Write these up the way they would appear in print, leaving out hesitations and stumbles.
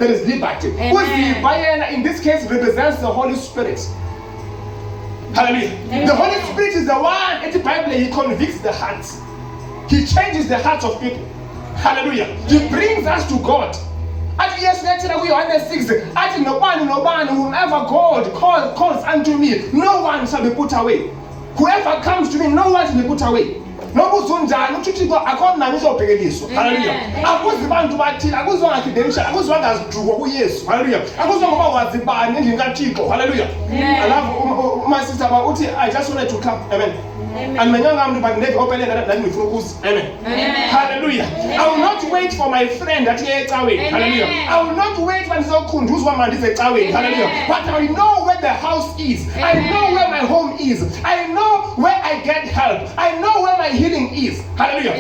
there is liberty. In this case, represents the Holy Spirit. Hallelujah. Amen. The Holy Spirit is the one in the Bible, he convicts the hearts. He changes the hearts of people. Hallelujah. He brings us to God. At yes, let's say we are under 6. At no one, whomever God calls unto me, no one shall be put away. Whoever comes to me, no one shall be put away. No uzonjani uthi akhona ngizobhekeliswa. Hallelujah. Akuzibantu bathile, akuzwa ngakidensha, akuzwa ngazidukwa kuYesu. Hallelujah. Akuzwa ngoba wazibani endlini kaThixo. Hallelujah. I love my sister uthi I just wanted to come. Amen. And never open Amen. Hallelujah. I will not wait for my friend that he is away. Hallelujah. I will not wait when so Hallelujah. But I know where the house is. I know where my home is. I know where I get help. I know where my healing is. Hallelujah.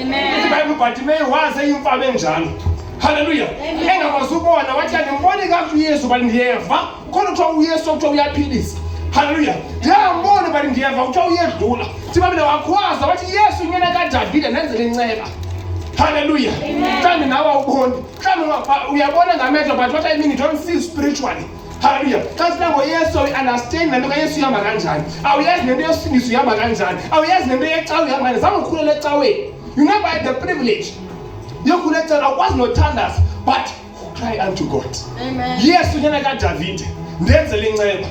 Hallelujah. Engakuzubona wathi angimboni kahle uYesu bali ndiyeva. Khona kuthiwa uYesu kuthiwa uyaphilisa. Hallelujah. Ndiyambona bali ndiyeva kuthiwa uyedlula. Sibabile wakhwaza wathi Yesu nyana kaDavide nenzele inceba. Hallelujah. Mhlawumbe nawe uboni. Mhlawumbe uyabona ngamehlo but what I mean you don't see spiritually. Hallelujah. Xa sina ngoYesu understand nento kaYesu ihamba kanjani. Awuyazi nento yosindiso ihamba kanjani. Awuyazi nento yecawe ihamba kanjani. Zange ukhulele ecaweni. You never had the privilege. Yokuletha akwazi nothandaza but cry unto God. Amen. Yesu nyana kaDavide ndenzele inceba.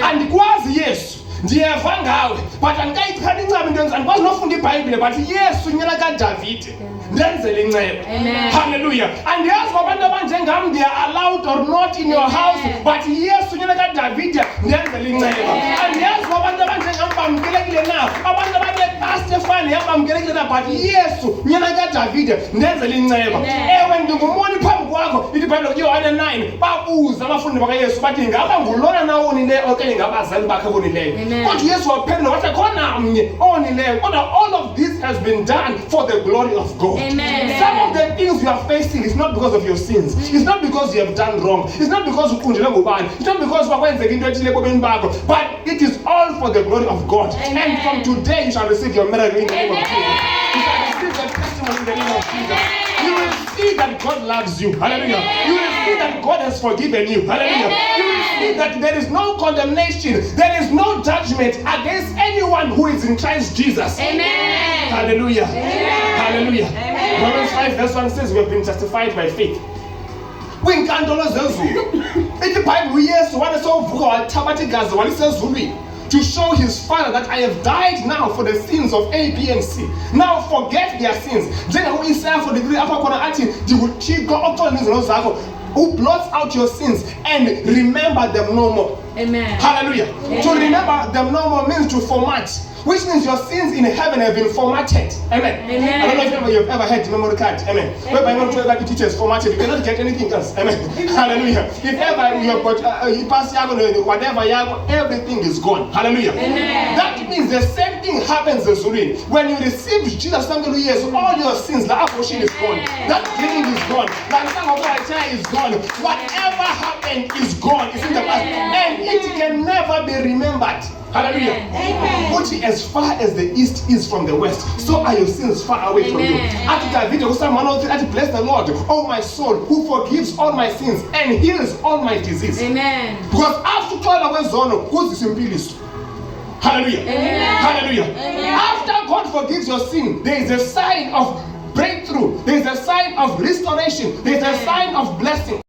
Andikwazi Yesu ndiyeva ngawe but andikayichani inceba into yenza andikwazi nofunda iBhayibhile but Yesu nyana kaDavide ndenzele inceba. Hallelujah. Andiyazi abantu abanjengam they are allowed or not in your house but Yesu nyana kaDavide ndenzele inceba. Andiyazi abantu abanjengam bamkelekile na abantu abane Stefani yabamkelekile na but Yesu nyana kaDavide ndenzele inceba. Ewe ndingumoni phambi kwakho iBhayibhile kuYohane 9 babuza abafundi bakaYesu bathi ngaba ngulona na onileyo okanye ngabazali bakhe bonileyo. Kodwa Yesu waphendula wathi khona mnye onileyo kodwa all of this has been done for the glory of God. Amen. Some of the things you are facing is not because of your sins. It's not because you have done wrong. It's not because uqunjelwe ngubani. It's not because bakwenzeka into ethile ebomini bakho. But it is all for the glory of God. Amen. And from today you shall receive your miracle in the name of Jesus. You shall receive the testimony in the name of Jesus. You will see that God loves you. Hallelujah. You will see that God has forgiven you. Hallelujah. You will see that there is no condemnation. There is no judgment against anyone who is in Christ Jesus. Amen. Hallelujah. Amen. Hallelujah. Amen. Romans 5 verse 1 says we have been justified by faith. Kwinkantolo zezulu. iBhayibhile uYesu wayesovuka wathabatha igazi walisezulwini to show his Father that I have died now for the sins of A, B, and C. Now forget their sins. Njengoba Isaiah 43 apha khona athi ndikuThixo oxola izono zakho who blots out your sins and remember them no more. Amen. Hallelujah. Amen. To remember them no more means to format, which means your sins in heaven have been formatted. Amen. Amen. I don't know if you've ever had memory card. Amen. Whereby not whether the teacher is formatted, you cannot get anything else. Amen. Hallelujah. If ever you have got whatever everything is gone. Hallelujah. Amen. That means the same thing happens in Zurin. When you receive Jesus, all your sins, the abortion is gone. That healing is gone. That is gone. Whatever happened is gone. It's in the past. And it can never be remembered. Hallelujah. Amen. As far as the east is from the west, so are your sins far away from you. Bless the Lord, oh my soul, who forgives all my sins and heals all my disease. Amen. Because after hallelujah. Amen. Hallelujah. Amen. After God forgives your sin, there is a sign of breakthrough. There is a sign of restoration. There is a sign of blessing.